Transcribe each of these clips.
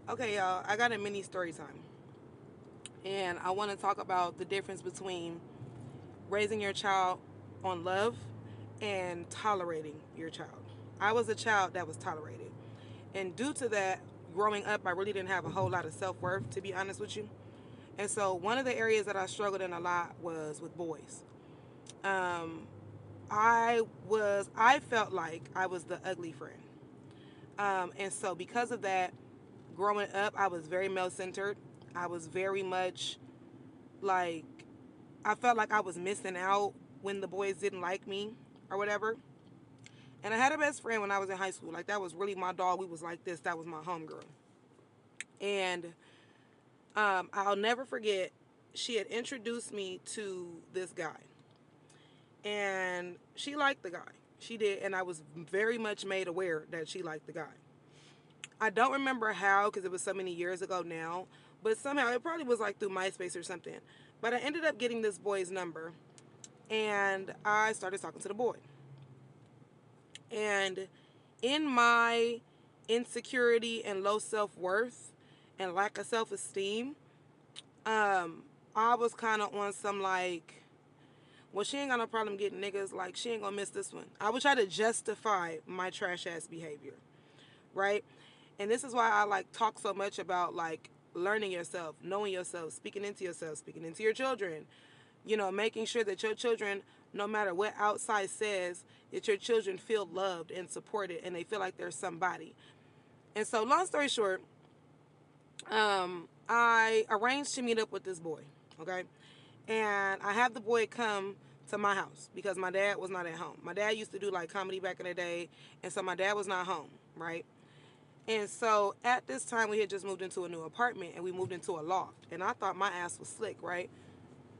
Okay, y'all, I got a mini story time. And I want to talk about the difference between raising your child on love and tolerating your child. I was a child that was tolerated. And due to that, growing up, I really didn't have a whole lot of self worth, to be honest with you. And so, one of the areas that I struggled in a lot was with boys. Um, I felt like I was the ugly friend. And so, because of that, growing up, I was very male centered. I was very much like, I felt like I was missing out when the boys didn't like me or whatever. And I had a best friend when I was in high school. Like, that was really my dog. We was like this. That was my homegirl. And I'll never forget, she had introduced me to this guy. And she liked the guy. She did. And I was very much made aware that she liked the guy. I don't remember how because it was so many years ago now, but somehow it probably was like through MySpace or something. But I ended up getting this boy's number and I started talking to the boy. And in my insecurity and low self worth and lack of self esteem, I was kind of on some like, well, she ain't got no problem getting niggas. Like, she ain't gonna miss this one. I would try to justify my trash ass behavior, right? And this is why I like talk so much about like learning yourself, knowing yourself, speaking into your children, making sure that your children, no matter what outside says, that your children feel loved and supported and they feel like there's somebody. And so, long story short, I arranged to meet up with this boy, okay? And I have the boy come to my house because my dad was not at home. My dad used to do like comedy back in the day, and so my dad was not home, right? And so at this time, we had just moved into a new apartment and we moved into a loft. And I thought my ass was slick, right?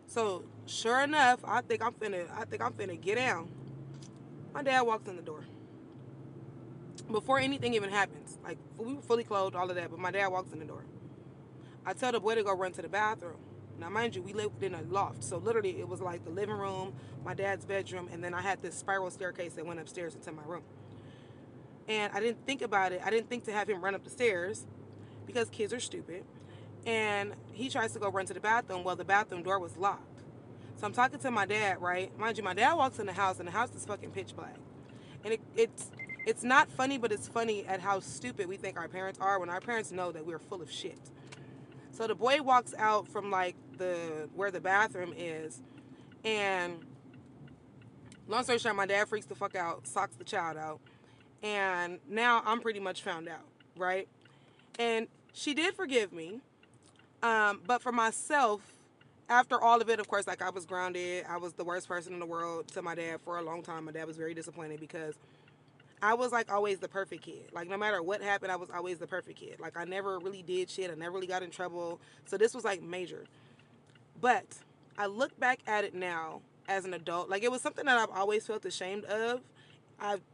So sure enough, I think I'm finna get down. My dad walks in the door before anything even happens. Like, we were fully clothed, all of that, but my dad walks in the door. I tell the boy to go run to the bathroom. Now, mind you, we lived in a loft, so literally it was like the living room, my dad's bedroom, and then I had this spiral staircase that went upstairs into my room. And I didn't think about it. I didn't think to have him run up the stairs because kids are stupid. And he tries to go run to the bathroom. Well, the bathroom door was locked. So I'm talking to my dad, right? Mind you, my dad walks in the house, and the house is fucking pitch black. And it's not funny, but it's funny at how stupid we think our parents are when our parents know that we're full of shit. So the boy walks out from like the where the bathroom is, and long story short, my dad freaks the fuck out, socks the child out, and now I'm pretty much found out, right? And she did forgive me, but for myself, after all of it, of course, like, I was grounded. I was the worst person in the world to my dad for a long time. My dad was very disappointed because I was like always the perfect kid. Like, no matter what happened, I was always the perfect kid. Like, I never really did shit. I never really got in trouble. So this was like major. But I look back at it now as an adult. Like, it was something that I've always felt ashamed of.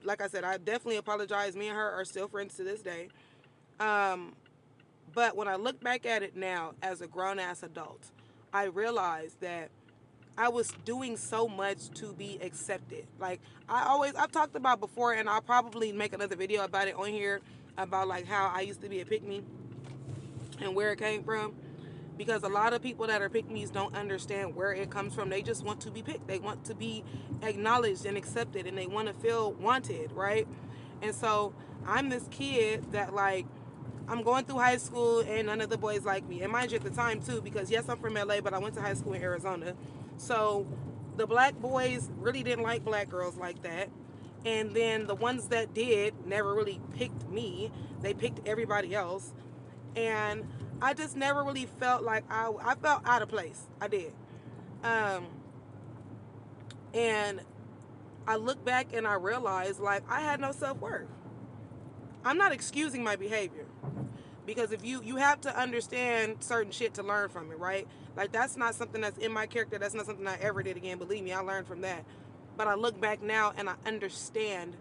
Like I said, I definitely apologize. Me and her are still friends to this day. Um, but when I look back at it now as a grown ass adult, I realized that I was doing so much to be accepted. Like, I've talked about before, and I'll probably make another video about it on here about like how I used to be a pick me and where it came from. Because a lot of people that are pick me's don't understand where it comes from. They just want to be picked. They want to be acknowledged and accepted, and they want to feel wanted, right? And so I'm this kid that like I'm going through high school and none of the boys like me. And mind you, at the time too, because yes, I'm from LA, but I went to high school in Arizona. So the black boys really didn't like black girls like that. And then the ones that did never really picked me. They picked everybody else. And I just never really felt like I felt out of place. I did. Um, and I look back and I realized like I had no self worth. I'm not excusing my behavior, because if you have to understand certain shit to learn from it, right? Like, that's not something that's in my character. That's not something I ever did again. Believe me, I learned from that. But I look back now and I understand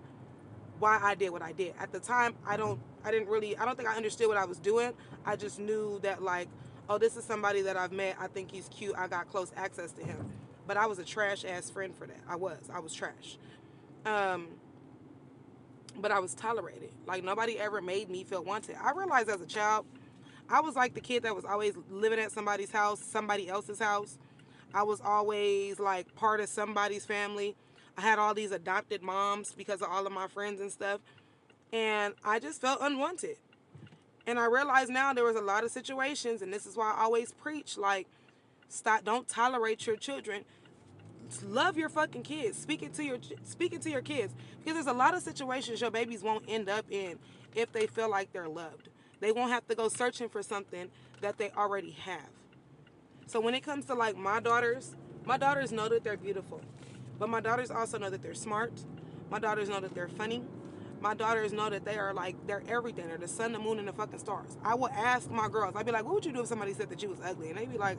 why I did what I did. At the time, I don't think I understood what I was doing. I just knew that like, oh, this is somebody that I've met. I think he's cute. I got close access to him. But I was a trash ass friend for that. I was trash. Um, but I was tolerated. Like, nobody ever made me feel wanted. I realized as a child, I was like the kid that was always living at somebody's house, somebody else's house. I was always like part of somebody's family. I had all these adopted moms because of all of my friends and stuff. And I just felt unwanted. And I realized now there was a lot of situations, and this is why I always preach like, stop, don't tolerate your children. Love your fucking kids. Speak it to your kids, because there's a lot of situations your babies won't end up in if they feel like they're loved. They won't have to go searching for something that they already have. So when it comes to like my daughters know that they're beautiful, but my daughters also know that they're smart. My daughters know that they're funny. My daughters know that they are like, they're everything. They're the sun, the moon, and the fucking stars. I will ask my girls. I'd be like, what would you do if somebody said that you was ugly? And they'd be like,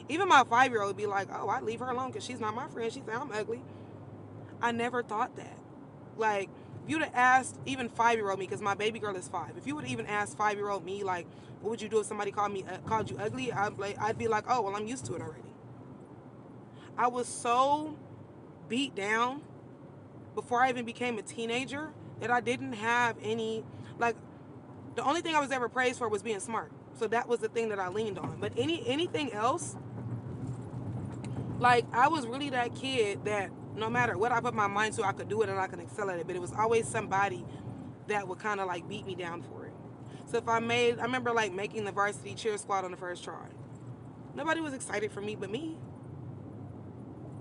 even my 5-year-old would be like, oh, I'd leave her alone because she's not my friend. She said I'm ugly. I never thought that. Like, if you'd have asked even 5-year-old me, because my baby girl is 5. If you would even ask 5-year-old me, like, what would you do if somebody called you ugly? I'd be like, oh, well, I'm used to it already. I was so beat down before I even became a teenager that I didn't have any, like, the only thing I was ever praised for was being smart. So that was the thing that I leaned on. But anything else, like, I was really that kid that no matter what I put my mind to, I could do it and I could excel at it. But it was always somebody that would kind of like beat me down for it. So I remember like making the varsity cheer squad on the first try. Nobody was excited for me but me.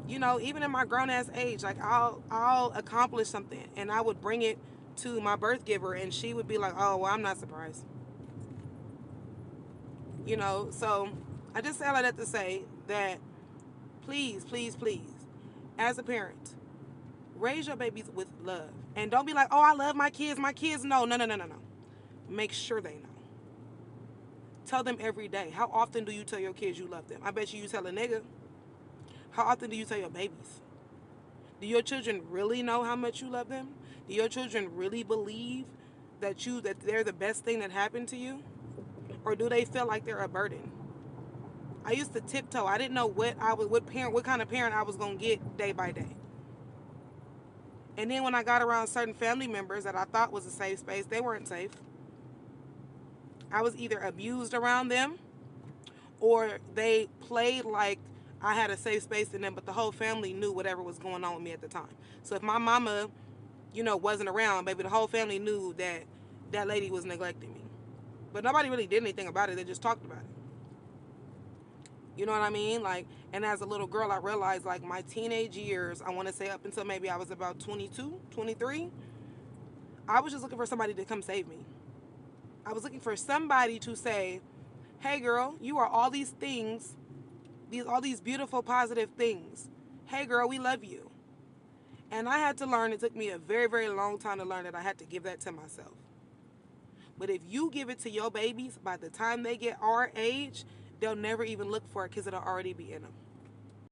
You know, even in my grown ass age, like I'll accomplish something and I would bring it to my birth giver and she would be like, oh, well, I'm not surprised. You know, so I just say all that to say that please, please, please, as a parent, raise your babies with love. And don't be like, oh, I love my kids. My kids know. No, no, no, no, no. Make sure they know. Tell them every day. How often do you tell your kids you love them? I bet you tell a nigga. How often do you tell your babies? Do your children really know how much you love them? Do your children really believe that they're the best thing that happened to you? Or do they feel like they're a burden? I used to tiptoe. I didn't know what kind of parent I was gonna get day by day. And then when I got around certain family members that I thought was a safe space, they weren't safe. I was either abused around them or they played like I had a safe space in them, but the whole family knew whatever was going on with me at the time. So if my mama, wasn't around, baby, the whole family knew that that lady was neglecting me. But nobody really did anything about it. They just talked about it. You know what I mean? Like, and as a little girl, I realized like my teenage years, I want to say up until maybe I was about 22, 23, I was just looking for somebody to come save me. I was looking for somebody to say, hey girl, you are all these things, all these beautiful, positive things. Hey girl, we love you. And I had to learn, it took me a very, very long time to learn that I had to give that to myself. But if you give it to your babies, by the time they get our age, they'll never even look for it because it'll already be in them.